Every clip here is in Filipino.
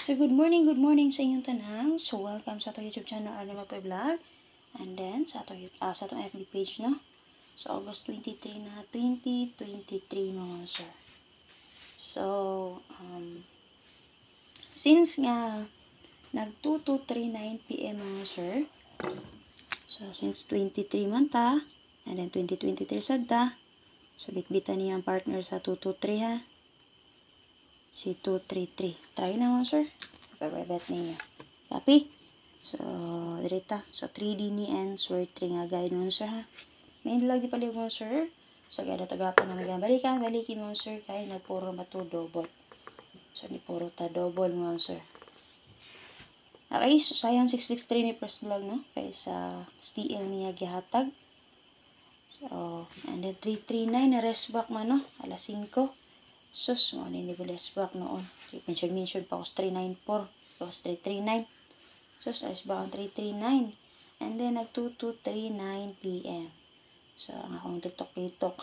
So good morning sa inyong tanang. So welcome sa atong YouTube channel Arna Mapoy Vlog. And then sa atong FB page no. So August 23 na 2023 mga sir. So since nga nag 2 to 3:09 PM mga sir. So since 23 man ta and then 2023 sad ta. So bitbitan niya ang partner sa 2 to 3 ha. Si 233. Try na mo, sir. Pababet niya. Copy? So, dirita. So, 3D ni and sword 3 nga guide mo, sir, ha? May lagi pala mo, sir. So, gada tagapan na magabalikan. Balikin mo, sir. Kaya nagpuro mato double. So, ni puro ta double mo, sir. Okay, so, sayang 663 ni first vlog, no? Kaya sa STL niya gihatag. So, and then 339 na rest back man, no? Alas 5. Sus, mga ninibilis back noon. Mention pa ako 394. Tapos 339. Sus, alis ba ang 339. And then, nag 2239 PM. So, ang akong titok-titok.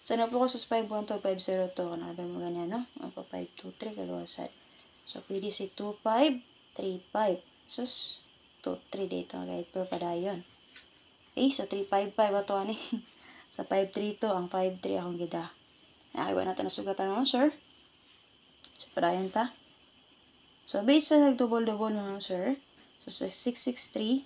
So, napo ko sus 512-502. Kanada mo ganyan, no? Ako 523, kaluwasan. So, pwede si 2535. Sus, 23 dito ang guide per padayon. Okay, so 355 ato ani. Sa 532, ang 53 akong gida. Nakaiwa natin na sugatan mo, sir. So, padayon ta. So, based sa nag-double-double mo, sir. So, sa 663,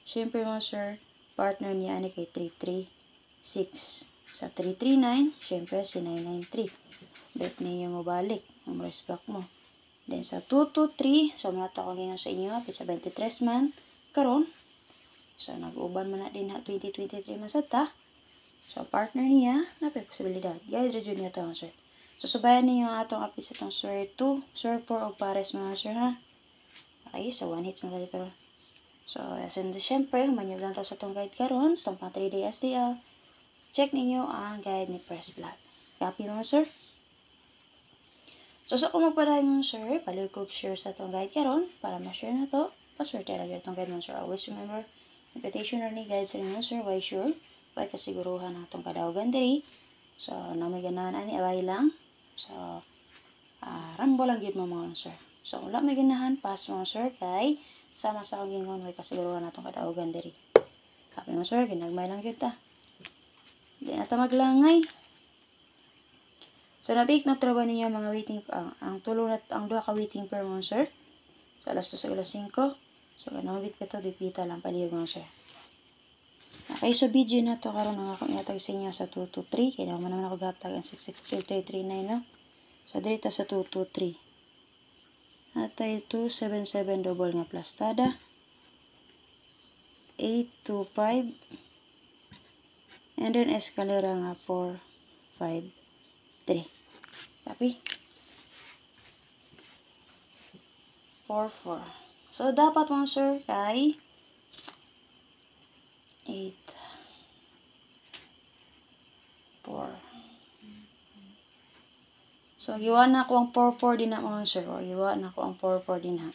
syempre mo, sir, partner niya ani kay 336. Sa 339, syempre si 993. Bet niya mo balik. Ang respect mo. Then, sa 223, so, mata ko ngayon sa inyo, sa 23 man, karon. So, nag-uban mo na din ha, 2023 man sa ta. So, partner niya, napay posibilidad. Guide review niya ito, sir. So, subayan niyo yung atong apis itong sir 2, sir 4, o pares mga sir, ha? Okay, so 1 hits na dito. So, as in, syempre, manyag lang sa itong guide karon, sa itong pang 3-day STL. Check ninyo ang guide ni Press Vlog. Copy mga sir. So, sa kung magpadahin mga sir, palikog share sa itong guide karon, para ma-share na to, paswerte talaga itong guide mga sir. Always remember, invitation or ni guide sa mga sir, why sure? Pwede kasiguruhan ng itong kadawagan diri. So, na may ganahan ani, away lang. So, rambo lang yun mo mga sir. So, wala may ganahan, pass mga sir, kay sama sa akong gingon, may kasiguruhan na itong kadawagan diri. Kapi mga sir, ginagmay lang yun ta. Hindi na ta maglangay. So, na-take note ba ninyo mga waiting, ang tulong at ang duha ka waiting per mga sir. So, alas 2 sa alas 5. So, kanamabit ka to, dipita lang paliyog mga sir. Okay, so video na to karon nga akong ihatag sa inyo sa 223. Kaya naman ako gatag ang 663-339, no? So, dito sa 223. Atay 277 double nga plastada. 825. And then, escalera nga 453. Copy? 44. So, dapat mo, sir, kay 8 4. So, giwa na ako ang 4-4 din na mga sir. O, giwa na ako ang 4-4 din ha.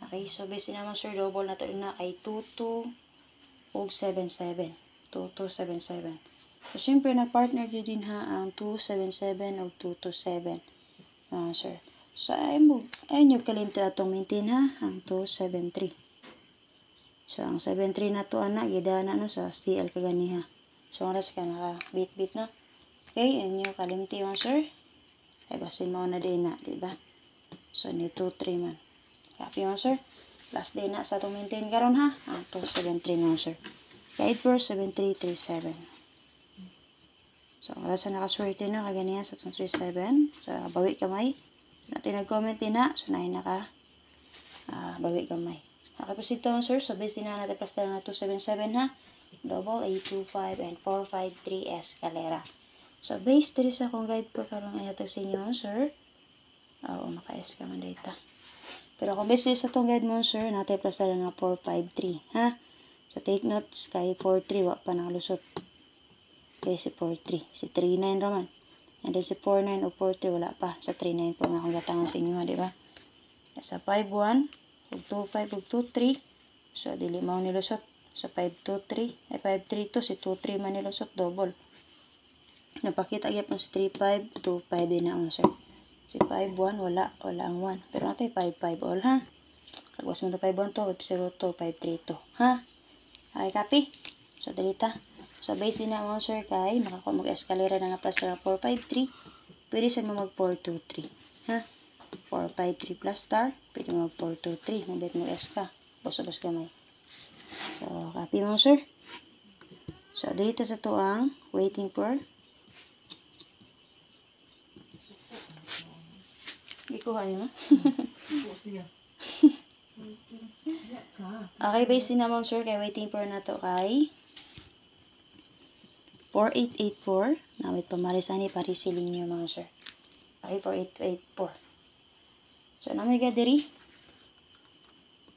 Okay, so base naman sir, double na to din na kay 22 og 77. 2277. So, syempre, nag-partner din ha ang 277 o 227. Sir. So, ayun yung kalimta atong maintain ha, ang 273. So, ang 73 na to anak, gidana no sa STL kaganiha. So, oras ka naka-bit-bit no. Okay, and yung kalimti mo, sir. Ay, basin mo na din na, diba? So, ni 2-3 man. Copy mo, sir. Last day na sa itong maintain karon ha. Ang 273 mo, sir. Guide for 7337. So, oras na nakaswerte na, kaganiha sa 237. So, bawi kamay. Natin nag-comment din na. So, nahin na ka. Bawi kamay. Nakaproceed to, sir. So, base din na natin pasta na 277 ha. Double 825 and 453 escalera. So, based diri sa akong guide po karong ihatag sa inyo, sir. Oo, maka-S ka man data. Pero kung based diri sa itong guide mo, sir, natin pasta na 453 ha. So, take notes kay 43 wa pa nakalusot. Kay si 43. Si 39 raman. And then si 49 o 43 wala pa. Sa 39 po nga akong gatangan sa inyo, di ba? Sa 51 ug 25 ug 23. So, dili mao nilusot. Sa 523 ay 532 si 23 man nilusot double. Napakita gyud mo si 3525 din na sir. Si 5-1, wala ang 1. Pero natin 5-5 all, ha? Kagwas mo ito 5-1 to, 5-0 to, 5-3 to, ha? Okay, copy? So, dalita. So, base na mo, sir, kay mag-escalera na nga plus star 4-5-3. Pwede siya mo mag 4-2-3, ha? 4-5-3 plus star, pwede mo mag 4-2-3. Mabit mo S ka. Bos-bos gamay. So, copy mo, sir. So, dito sa to ang waiting for. Ikuha niyo, okay, base naman, sir, kay waiting for na to kay 4884. Nawit pamarisani parisiling niyo, mga sir. Okay, 4884. So, na may gadiri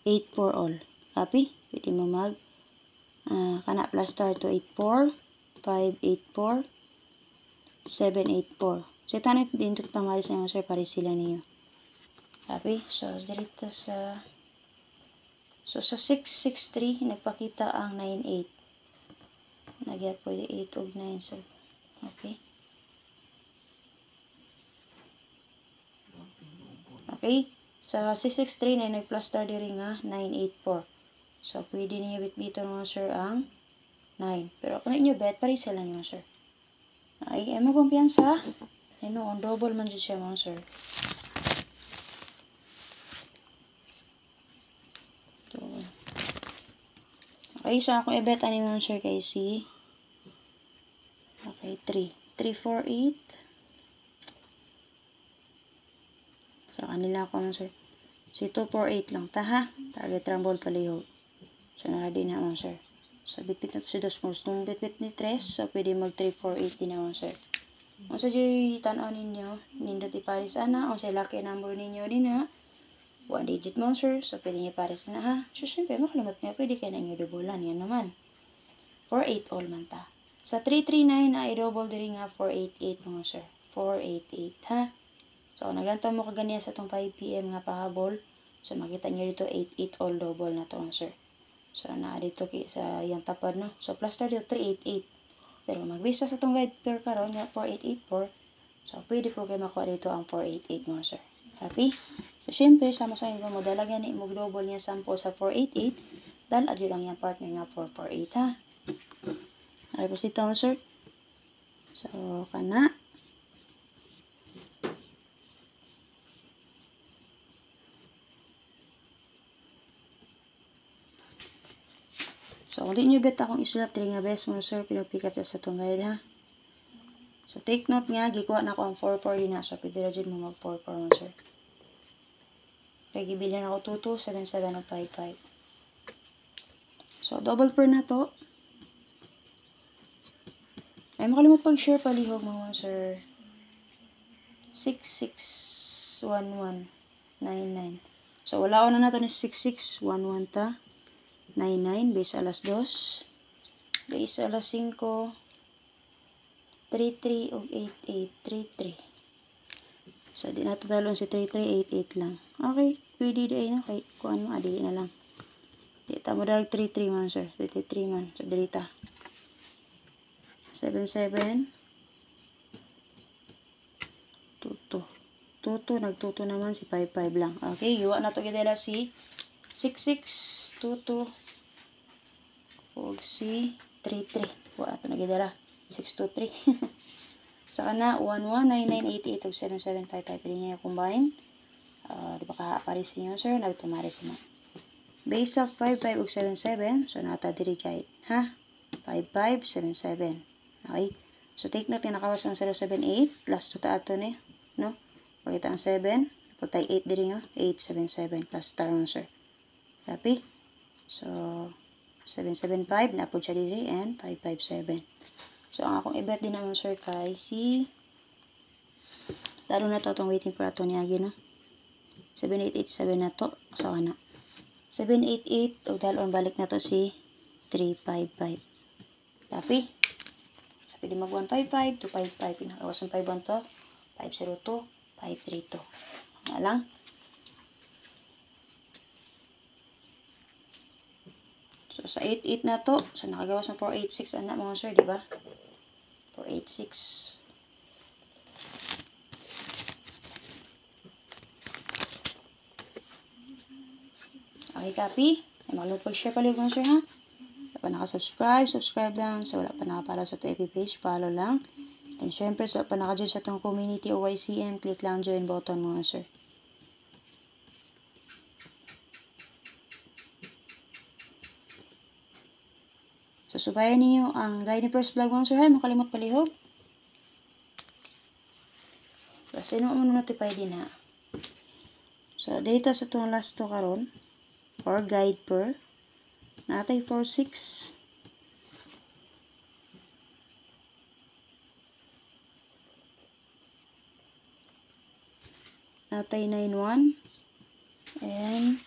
84 all. Copy? Pwede mo mag kana plus star to 84, 584, 784. So, ito din ito pamaris na, mga sir, parisila niyo. Copy? So, dito sa sa 663, nagpakita ang 98. Nagya pwede 8 og 9. So, okay. Okay. Sa 663 na nag-plus star diri nga 984. So, pwede niyo bitbito mga sir ang 9. Pero kung niyo bet, paris lang niyo, sir. Okay. Ay mo kumpiyansa. Ano, on double man dyan siya, mga sir. Okay, so akong i-bet ani mga sir kay si okay, 348. So, kanila ako mga sir. Si 248 lang ta, ha? Target rumble palihog. So, nakadi na mga sir. So, bitbit na to si dos moves. Nung bitbit ni 3, so pwede mag 348 din na mga sir. Kung sa dyan tanaw ninyo, nindot iparis ana, o sa lucky number ninyo din, ha? 1 digit mo, sir. So, pwede niya pares na, ha? So, syempre, makalimot nga, pwede kayo na inyo doublean. Yan naman. 4-8 all man ta. Sa 339 na i-double diri nga 488 mga sir. 488, ha? So, naganto mo kaganiya sa itong 5 PM nga pahabol. So, makita nyo dito 88 all double na to, sir. So, na dito sa yung tapad, no? So, plus star dito 388. Pero, magbisa sa itong guide per karon nga 4884. So, pwede po kayo makuha dito ang 488 mga sir. Happy? So, syempre, sama-sama yung mo dalagan ni mag-double niya sample sa 488. Dahil adyo lang yung partner nga 448, ha? Okay po sito, sir. So, kana. So, kung di nyo bet akong isulat rin nga best mo, sir, pinupick up sa itong guide, ha? So, take note nga, gikuha na ako ang 4-4 din na. So, pwede na dyan mo mag 4-4 mo, sir. Kaya gibilhan ako 2-2, 7-7, 5-5. So, double pair na to. Ay, makalimot pag-share palihog mga sir. 661199. So, wala ko na nato ni 6611 ta. 99, base alas 2. Base alas 5. 33 o 8833. So, di na ito talon si 3388 lang. Okay, pwede di ay na. Kay, kung ano, adili na lang. Di ta mo dalag 33 man, sir. 33 man. So, delita. 77. 22. Nagtuto naman si 55 lang. Okay, yuwa na ito gidala si 6622. O si 33. Yuwa na ito nagidala. 623. Saka na 119988 o 7755. Pwede niya combine. Di ba ka-aparis niyo, sir? Nagtumaris na. Base of 55 o 77. So, nata diri kahit. Ha? 5577. Okay? So, take note yung nakawas ang 078. Last 2 ta ato ni. No? Pagkita ang 7. Pagkita 8 diri nyo. 877 plus star mo, sir. Copy? So, 775. Napod siya diri. And 557. So, ang akong i-bet din naman, sir, kay si lalo na to itong waiting for ato niya, no? 7887 na to. So, ano? 788. O, dalon balik na to si 355. Copy? So, pwede mag 155, 255. Pinakawas ng 51 to. 502, 532. Nga lang. So, sa 88 na to. So, nakagawas ng 486. Anak mga sir, di ba? 486. Okay, copy. Ay makalimot pag-share palihog mga sir ha. Wala pa nakasubscribe, subscribe lang. So wala pa nakapala sa ito FB page, follow lang. And syempre, so wala pa naka-join sa itong community o YCM, click lang join button mga sir. So subayan niyo ang guide ni First Vlog mga sir ha. Makalimot palihog. So sino mo notify din ha. So data sa itong last to karon or guide per natay 46 natay 91 and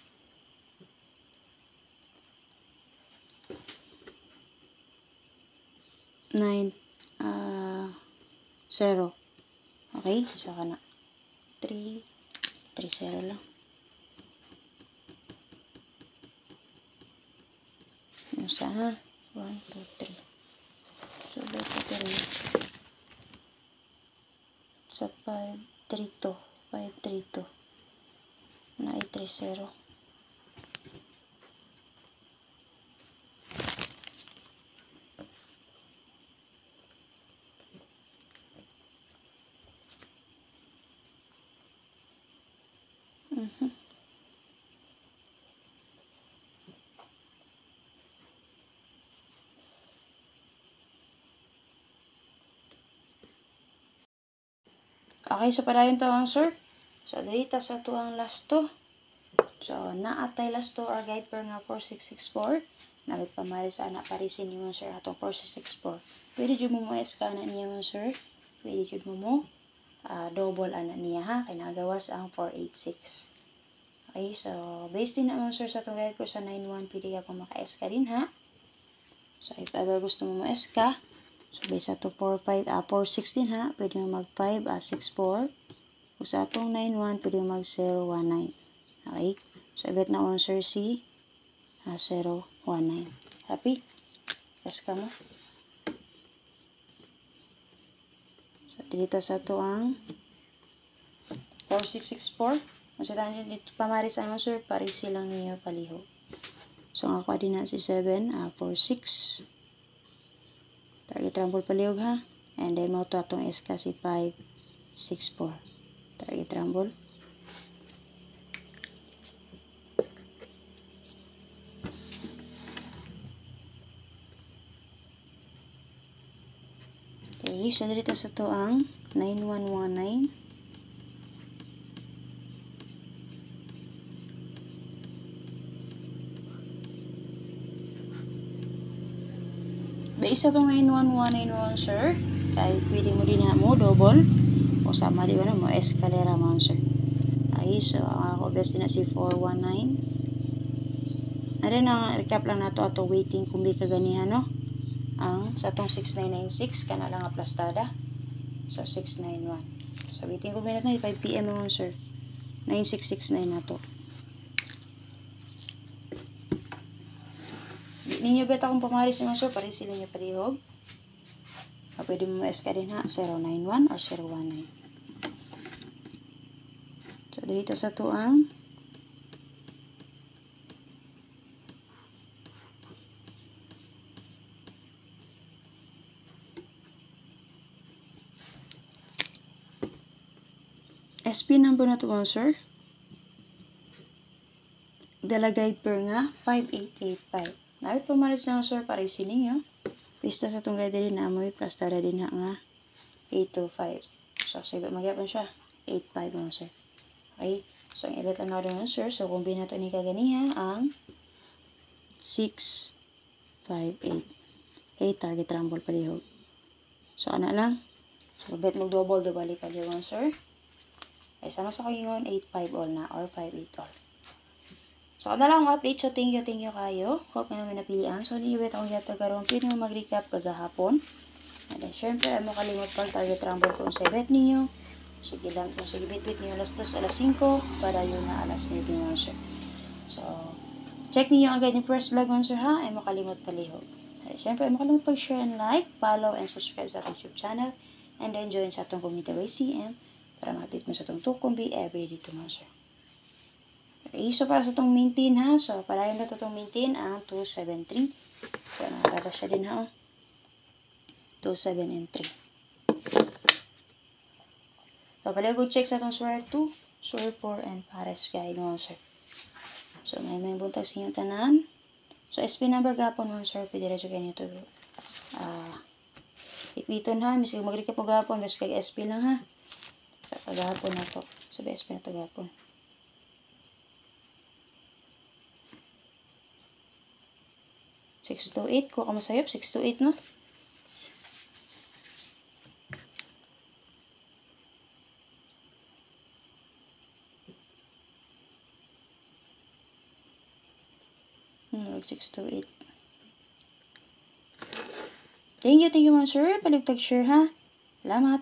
9 0. Okay, so kana 3 0 lang. Yung sa 1 2 3. So dito 3 sa 5 3 2 5 3 2 na 3 0. Okay, so padayon to ang sir. So dito sa to ang last to. So naatay last to our guide per nga 4664. Nalit pamari sa anak parisin niyo sir atong 4664. Pwede jud mo SK na niya sir. Pwede jud mo double ana niya ha. Kay nagawas ang 486. Okay, so based din naman sir sa itong guide ko sa 91, pwede ka kung maka-SK din ha. So if ever gusto mo ma-SK, so based sa ito 416 ha, pwede mo mag 5 64. Kung sa itong 91, pwede mo mag 019. Okay, so ibet na on sir si 019. Happy? SK mo. So dito sa ito ang 4664. Masalahan nyo dito pamaris ang sir, parisi lang niyo palihog. So, ang ako din na si 7, 4, 6. Target rumble palihog ha. And then, mo ito atong SK si 5, 6, 4. Target rumble. Okay, so dito sa ito ang 9119. Isa itong 91191 sir. Kaya pwede mo din mo double. O sama di ba na mo escalera mo sir. Ay, so ang ako best din na si 419. And then recap lang na to ato waiting kung di kaganihan no. Ang sa itong 6996 ka na lang aplastada. So 691. So waiting ko minute na 5 PM mo sir. 9669 na to. Ninyo beta kung pamaris naman sir, paris sila niya parihog. Pwede mo SK din ha, 091 or 019. So, dito sa to ang SP number na to sir. Dala guide per nga 5885. Nawit pamalis na sir, parisi ninyo. Pista sa itong guide din na amoy, plastada din na nga 825. So, sabi magyapon siya 85 mo sir. Okay, so ang ibat lang na rin sir. So, kung binato ni kaganiha ang 658. 8 target rumble palihog. So, ana lang. So, bet mo double palihog sir. Ay, sama sa kayo 85 all na or 58 all. So, ako na lang update. So, thank you kayo. Hope na namin napilian. So, di wait akong yata karoon. Pwede mo mag-recap kagahapon. And then, syempre, ay mo kalimot pag target rumble kung sa bet ninyo. Sige lang kung sige bit-bit ninyo alas 2, alas 5 para yun na alas 9 ninyo, sir. So, check niyo ang guide ni First Vlog, sir, ha? Ay mo kalimot palihog. And, syempre, ay mo kalimot pag-share and like, follow, and subscribe sa YouTube channel. And then, join sa itong community YCM para ma-update mo sa itong tukumbi every day to, sir. Okay, so para sa itong maintain ha. So, palayan na itong maintain ang 2, 7, 3. So, nakakaba siya din ha. 2, 7, and 3. So, pala go check sa itong sword 2, sword 4, and pares guide mo, sir. So, may buntag sa inyong tanan. So, SP number gapon mo, sir. Pwede rin kayo nito. Ikwiton ha. Misig mag-recap mo gapon. Mas kag SP lang ha. Sa pagapon na to. Sabi SP na to gapon. Six to 8. Kuha ka masayop. 6 to 8, no? Hmm, 6 to 8. Thank you, ma'am, sir. Paligtag sure, ha? Salamat.